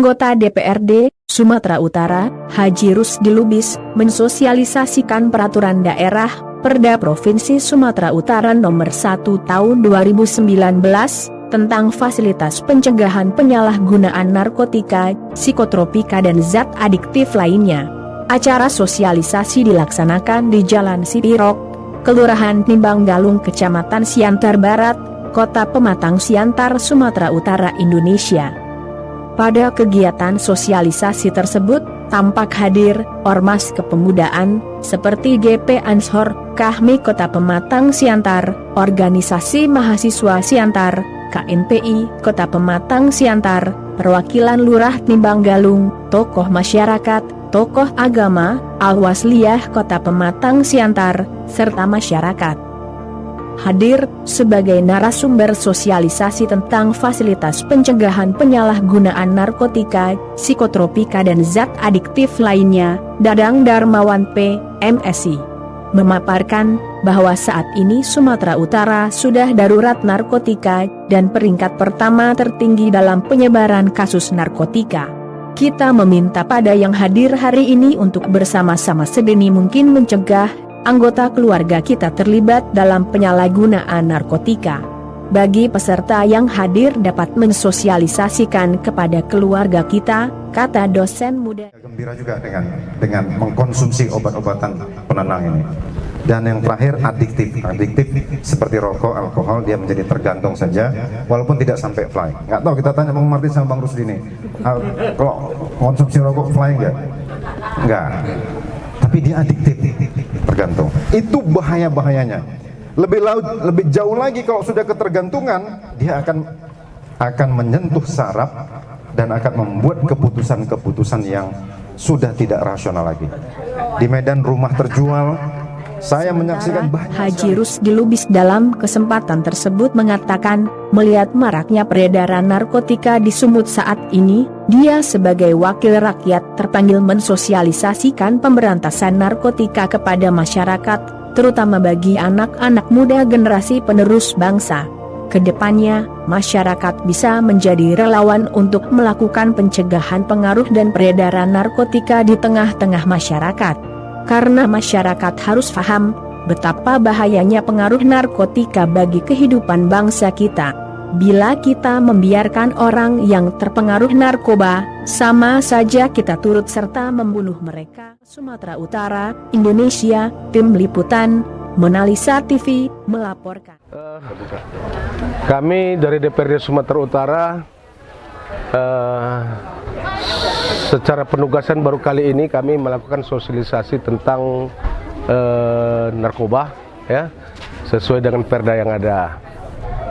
Anggota DPRD Sumatera Utara, Haji Rusdi Lubis, mensosialisasikan peraturan daerah Perda Provinsi Sumatera Utara Nomor 1 Tahun 2019 tentang fasilitas pencegahan penyalahgunaan narkotika, psikotropika dan zat adiktif lainnya. Acara sosialisasi dilaksanakan di Jalan Sipirok, Kelurahan Timbang Galung, Kecamatan Siantar Barat, Kota Pematang Siantar, Sumatera Utara, Indonesia. Pada kegiatan sosialisasi tersebut, tampak hadir Ormas Kepemudaan, seperti GP Ansor, Kahmi Kota Pematang Siantar, Organisasi Mahasiswa Siantar, KNPI Kota Pematang Siantar, perwakilan Lurah Timbang Galung, tokoh masyarakat, tokoh agama, Al-Wasliyah Kota Pematang Siantar, serta masyarakat. Hadir sebagai narasumber sosialisasi tentang fasilitas pencegahan penyalahgunaan narkotika, psikotropika dan zat adiktif lainnya, Dadang Darmawan P. MSI, memaparkan bahwa saat ini Sumatera Utara sudah darurat narkotika dan peringkat pertama tertinggi dalam penyebaran kasus narkotika. Kita meminta pada yang hadir hari ini untuk bersama-sama sedini mungkin mencegah anggota keluarga kita terlibat dalam penyalahgunaan narkotika. Bagi peserta yang hadir dapat mensosialisasikan kepada keluarga kita, kata dosen muda. Gembira juga dengan mengkonsumsi obat-obatan penenang ini. Dan yang terakhir adiktif seperti rokok, alkohol, dia menjadi tergantung saja, walaupun tidak sampai fly. Nggak tahu, kita tanya Bang Martin sama Bang Rusdi ini, kalau konsumsi rokok fly nggak? Tapi dia adiktif, tergantung. Itu bahayanya. Lebih jauh lagi kalau sudah ketergantungan, dia akan menyentuh saraf dan akan membuat keputusan-keputusan yang sudah tidak rasional lagi. Di medan rumah terjual, saya menyaksikan Haji Rusdi Lubis dalam kesempatan tersebut mengatakan, melihat maraknya peredaran narkotika di Sumut saat ini, dia sebagai wakil rakyat terpanggil mensosialisasikan pemberantasan narkotika kepada masyarakat, terutama bagi anak-anak muda generasi penerus bangsa. Kedepannya, masyarakat bisa menjadi relawan untuk melakukan pencegahan pengaruh dan peredaran narkotika di tengah-tengah masyarakat. Karena masyarakat harus paham betapa bahayanya pengaruh narkotika bagi kehidupan bangsa kita. Bila kita membiarkan orang yang terpengaruh narkoba, sama saja kita turut serta membunuh mereka. Sumatera Utara, Indonesia, Tim Liputan, Monalisa TV, melaporkan. Kami dari DPRD Sumatera Utara secara penugasan baru kali ini kami melakukan sosialisasi tentang narkoba, ya, sesuai dengan perda yang ada.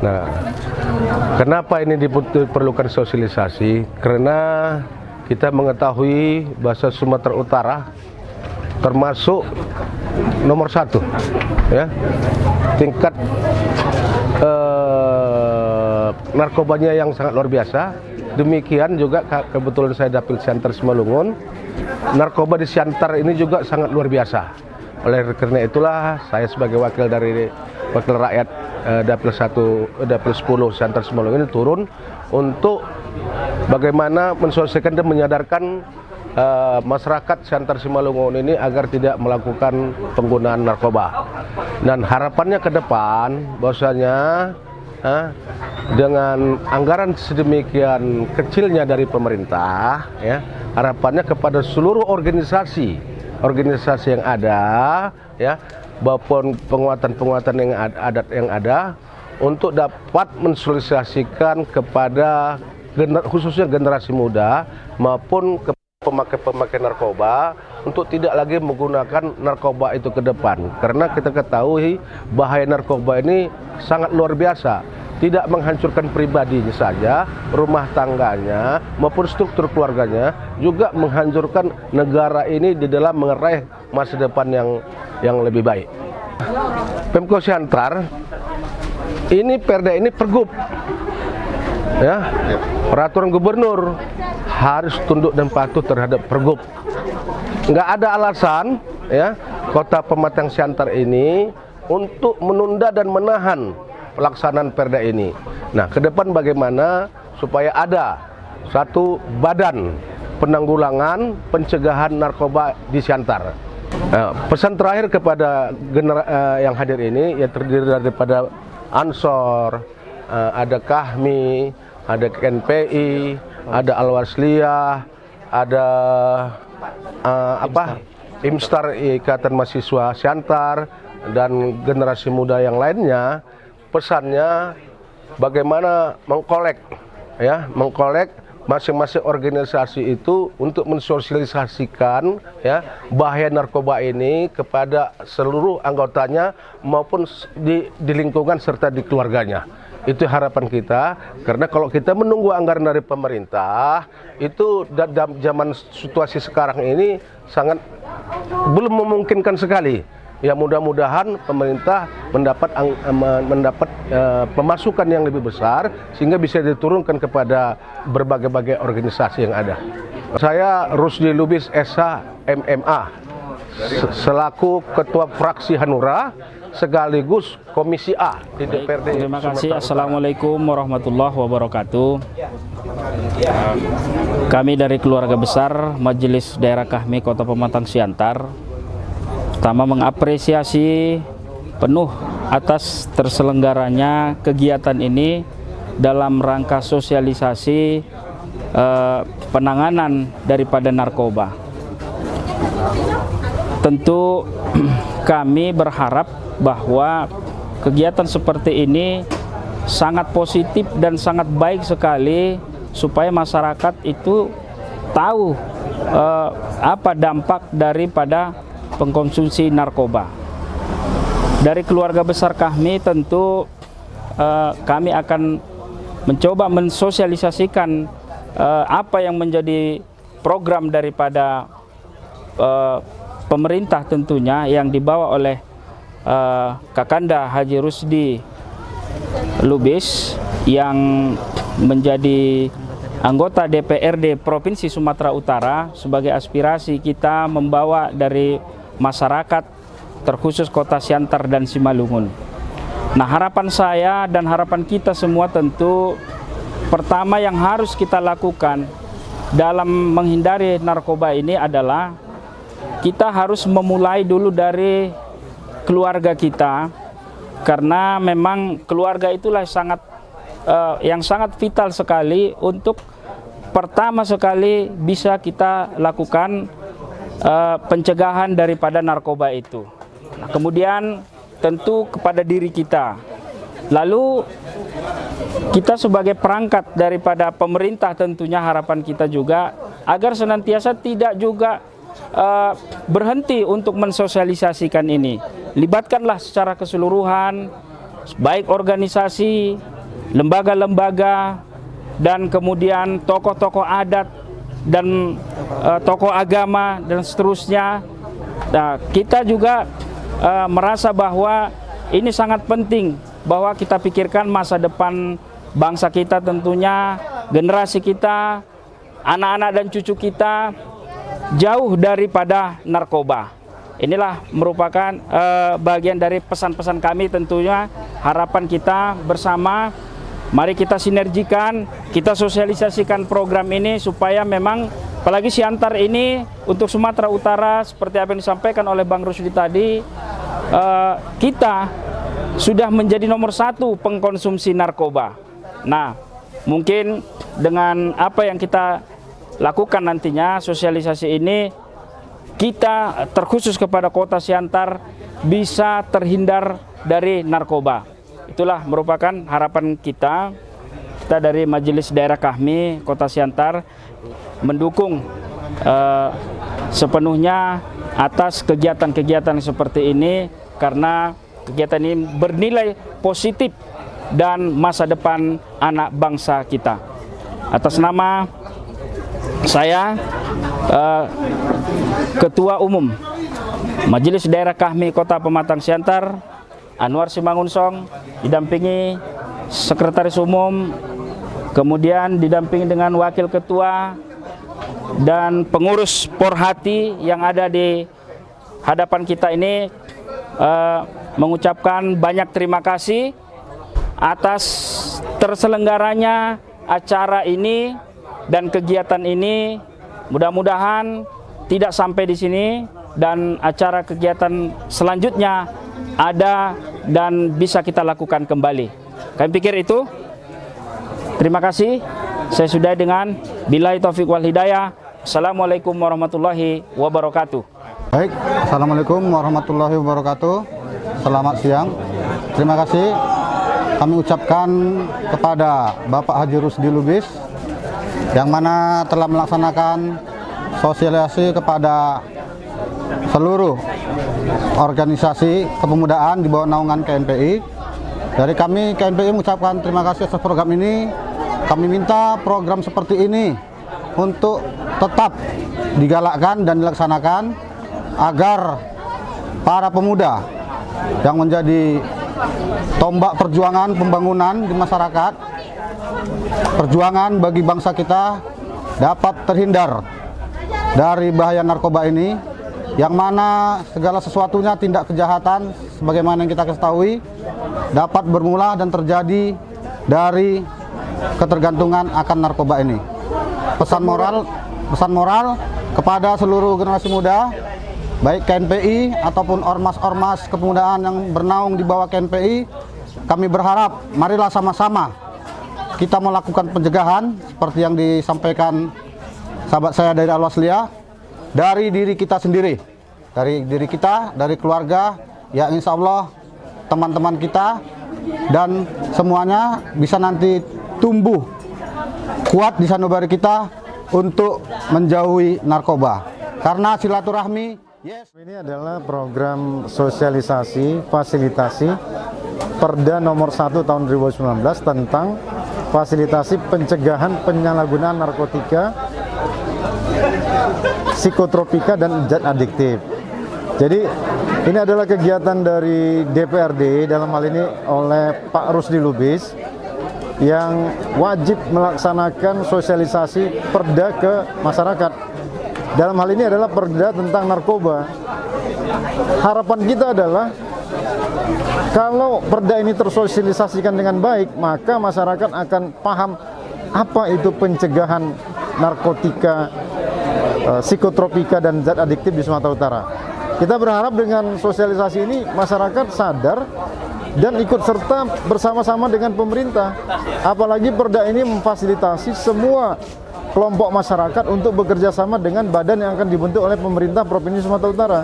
Nah, kenapa ini diperlukan sosialisasi? Karena kita mengetahui bahasa Sumatera Utara termasuk nomor 1, ya, tingkat narkobanya yang sangat luar biasa. Demikian juga kebetulan saya Dapil Siantar Simalungun, narkoba di Siantar ini juga sangat luar biasa. Oleh karena itulah saya sebagai wakil rakyat Dapil 10 Siantar Simalungun ini turun untuk bagaimana mensosialisasikan dan menyadarkan masyarakat Siantar Simalungun ini agar tidak melakukan penggunaan narkoba. Dan harapannya ke depan bahwasanya dengan anggaran sedemikian kecilnya dari pemerintah, ya, harapannya kepada seluruh organisasi yang ada, ya, maupun penguatan yang ada untuk dapat mensosialisasikan kepada khususnya generasi muda maupun pemakai narkoba untuk tidak lagi menggunakan narkoba itu ke depan, karena kita ketahui bahaya narkoba ini sangat luar biasa, tidak menghancurkan pribadinya saja, rumah tangganya maupun struktur keluarganya, juga menghancurkan negara ini di dalam meraih masa depan yang lebih baik. Pemko Siantar ini perda ini pergub, ya, peraturan gubernur harus tunduk dan patuh terhadap pergub. Nggak ada alasan, ya, Kota Pematang Siantar ini untuk menunda dan menahan pelaksanaan perda ini. Nah, ke depan bagaimana supaya ada satu badan penanggulangan pencegahan narkoba di Siantar. Pesan terakhir kepada yang hadir ini yang terdiri daripada Ansor, ada Kahmi, ada KNPI, ada Al-Wasliyah, ada Imstar Ikatan Mahasiswa Siantar, dan generasi muda yang lainnya. Pesannya bagaimana mengkolek masing-masing organisasi itu untuk mensosialisasikan bahaya narkoba ini kepada seluruh anggotanya maupun di lingkungan serta di keluarganya. Itu harapan kita, karena kalau kita menunggu anggaran dari pemerintah itu dalam zaman situasi sekarang ini sangat belum memungkinkan sekali. Ya, mudah-mudahan pemerintah mendapat pemasukan yang lebih besar sehingga bisa diturunkan kepada berbagai-bagai organisasi yang ada. Saya Rusdi Lubis SH MMA selaku Ketua Fraksi Hanura sekaligus Komisi A di DPRD. Terima kasih. Assalamualaikum warahmatullahi wabarakatuh. Kami dari keluarga besar Majelis Daerah Kahmi Kota Pematang Siantar pertama mengapresiasi penuh atas terselenggaranya kegiatan ini dalam rangka sosialisasi penanganan daripada narkoba. Tentu kami berharap bahwa kegiatan seperti ini sangat positif dan sangat baik sekali supaya masyarakat itu tahu apa dampak daripada pengkonsumsi narkoba. Dari keluarga besar kami tentu kami akan mencoba mensosialisasikan apa yang menjadi program daripada pemerintah tentunya yang dibawa oleh Kakanda Haji Rusdi Lubis yang menjadi anggota DPRD Provinsi Sumatera Utara. Sebagai aspirasi kita membawa dari masyarakat terkhusus Kota Siantar dan Simalungun. Nah, harapan saya dan harapan kita semua tentu pertama yang harus kita lakukan dalam menghindari narkoba ini adalah kita harus memulai dulu dari keluarga kita, karena memang keluarga itulah yang sangat vital sekali untuk pertama sekali bisa kita lakukan pencegahan daripada narkoba itu. Nah, kemudian tentu kepada diri kita. Lalu kita sebagai perangkat daripada pemerintah tentunya harapan kita juga agar senantiasa tidak juga berhenti untuk mensosialisasikan ini. Libatkanlah secara keseluruhan baik organisasi, lembaga-lembaga, dan kemudian tokoh-tokoh adat dan tokoh agama dan seterusnya. Nah, kita juga merasa bahwa ini sangat penting bahwa kita pikirkan masa depan bangsa kita, tentunya generasi kita, anak-anak dan cucu kita jauh daripada narkoba. Inilah merupakan bagian dari pesan-pesan kami, tentunya harapan kita bersama. Mari kita sinergikan, kita sosialisasikan program ini supaya memang apalagi Siantar ini untuk Sumatera Utara seperti apa yang disampaikan oleh Bang Rusdi tadi, kita sudah menjadi nomor 1 pengkonsumsi narkoba. Nah, mungkin dengan apa yang kita lakukan nantinya sosialisasi ini, kita terkhusus kepada Kota Siantar bisa terhindar dari narkoba. Itulah merupakan harapan kita. Kita dari Majelis Daerah Kahmi Kota Siantar mendukung sepenuhnya atas kegiatan-kegiatan seperti ini, karena kegiatan ini bernilai positif dan masa depan anak bangsa kita. Atas nama saya, Ketua Umum Majelis Daerah Kahmi Kota Pematang Siantar, Anwar Simangunsong, didampingi Sekretaris Umum, kemudian didampingi dengan Wakil Ketua dan pengurus Porhati yang ada di hadapan kita ini, mengucapkan banyak terima kasih atas terselenggaranya acara ini dan kegiatan ini mudah-mudahan tidak sampai di sini dan acara kegiatan selanjutnya ada dan bisa kita lakukan kembali. Kami pikir itu. Terima kasih. Saya sudah dengan billahi taufik wal hidayah. Assalamualaikum warahmatullahi wabarakatuh. Baik, Assalamualaikum warahmatullahi wabarakatuh. Selamat siang. Terima kasih kami ucapkan kepada Bapak Haji Rusdi Lubis yang mana telah melaksanakan sosialisasi kepada seluruh organisasi kepemudaan di bawah naungan KNPI. Dari kami KNPI mengucapkan terima kasih atas program ini. Kami minta program seperti ini untuk tetap digalakkan dan dilaksanakan agar para pemuda yang menjadi tombak perjuangan pembangunan di masyarakat, perjuangan bagi bangsa kita dapat terhindar dari bahaya narkoba ini, yang mana segala sesuatunya tindak kejahatan sebagaimana yang kita ketahui dapat bermula dan terjadi dari ketergantungan akan narkoba ini. Pesan moral kepada seluruh generasi muda, baik KNPI ataupun ormas-ormas kepemudaan yang bernaung di bawah KNPI, kami berharap marilah sama-sama kita melakukan pencegahan seperti yang disampaikan sahabat saya dari Al-Wasliyah, dari diri kita sendiri, dari diri kita, dari keluarga, ya insya Allah teman-teman kita dan semuanya bisa nanti tumbuh kuat di sanubari kita untuk menjauhi narkoba. Karena silaturahmi, Ini adalah program sosialisasi, fasilitasi Perda nomor 1 tahun 2019 tentang fasilitasi pencegahan penyalahgunaan narkotika, psikotropika dan zat adiktif. Jadi ini adalah kegiatan dari DPRD, dalam hal ini oleh Pak Rusdi Lubis, yang wajib melaksanakan sosialisasi perda ke masyarakat. Dalam hal ini adalah perda tentang narkoba. Harapan kita adalah kalau perda ini tersosialisasikan dengan baik, maka masyarakat akan paham apa itu pencegahan narkotika, psikotropika dan zat adiktif di Sumatera Utara. Kita berharap dengan sosialisasi ini masyarakat sadar dan ikut serta bersama-sama dengan pemerintah. Apalagi perda ini memfasilitasi semua kelompok masyarakat untuk bekerja sama dengan badan yang akan dibentuk oleh pemerintah Provinsi Sumatera Utara.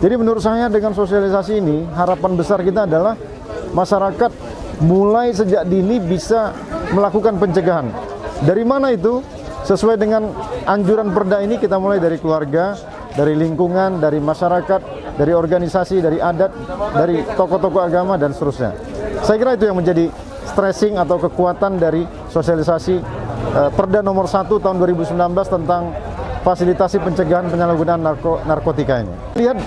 Jadi menurut saya dengan sosialisasi ini, harapan besar kita adalah masyarakat mulai sejak dini bisa melakukan pencegahan. Dari mana itu? Sesuai dengan anjuran perda ini, kita mulai dari keluarga, dari lingkungan, dari masyarakat, dari organisasi, dari adat, dari tokoh-tokoh agama dan seterusnya. Saya kira itu yang menjadi stressing atau kekuatan dari sosialisasi Perda nomor 1 tahun 2019 tentang fasilitasi pencegahan penyalahgunaan narkotika ini. Lihat,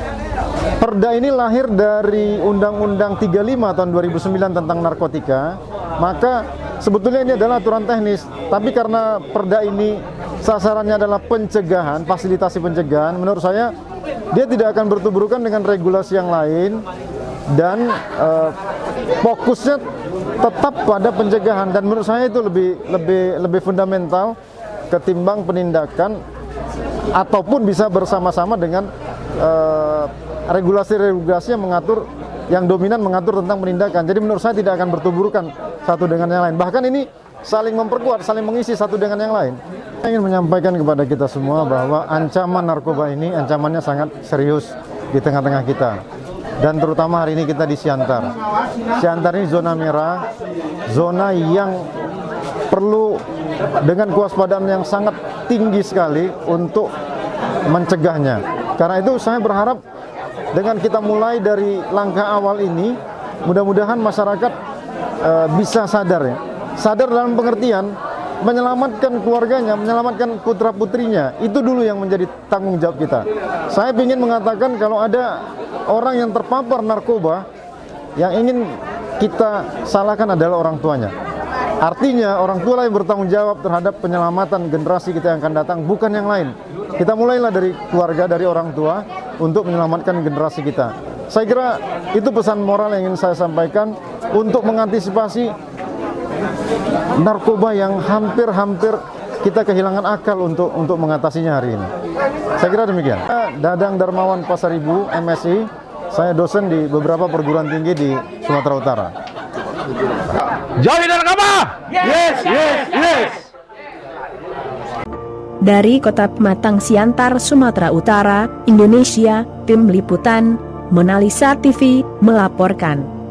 perda ini lahir dari Undang-Undang 35 tahun 2009 tentang narkotika, maka sebetulnya ini adalah aturan teknis, tapi karena perda ini sasarannya adalah pencegahan, fasilitasi pencegahan, menurut saya dia tidak akan bertuburukan dengan regulasi yang lain dan fokusnya tetap pada pencegahan, dan menurut saya itu lebih fundamental ketimbang penindakan ataupun bisa bersama-sama dengan regulasi-regulasi yang mengatur, yang dominan mengatur tentang penindakan. Jadi menurut saya tidak akan bertuburukan satu dengan yang lain, bahkan ini saling memperkuat, saling mengisi satu dengan yang lain. Saya ingin menyampaikan kepada kita semua bahwa ancaman narkoba ini ancamannya sangat serius di tengah-tengah kita. Dan terutama hari ini kita di Siantar. Siantar ini zona merah, zona yang perlu dengan kewaspadaan yang sangat tinggi sekali untuk mencegahnya. Karena itu saya berharap dengan kita mulai dari langkah awal ini, mudah-mudahan masyarakat bisa sadar ya. Sadar dalam pengertian menyelamatkan keluarganya, menyelamatkan putra-putrinya. Itu dulu yang menjadi tanggung jawab kita. Saya ingin mengatakan kalau ada orang yang terpapar narkoba, yang ingin kita salahkan adalah orang tuanya. Artinya orang tua lah yang bertanggung jawab terhadap penyelamatan generasi kita yang akan datang, bukan yang lain. Kita mulailah dari keluarga, dari orang tua untuk menyelamatkan generasi kita. Saya kira itu pesan moral yang ingin saya sampaikan untuk mengantisipasi narkoba yang hampir-hampir kita kehilangan akal untuk mengatasinya hari ini. Saya kira demikian. Dadang Darmawan Pasaribu, MSI. Saya dosen di beberapa perguruan tinggi di Sumatera Utara. Jauhi narkoba! Yes, yes, yes! Dari Kota Pematang Siantar, Sumatera Utara, Indonesia, Tim Liputan, Monalisa TV, melaporkan.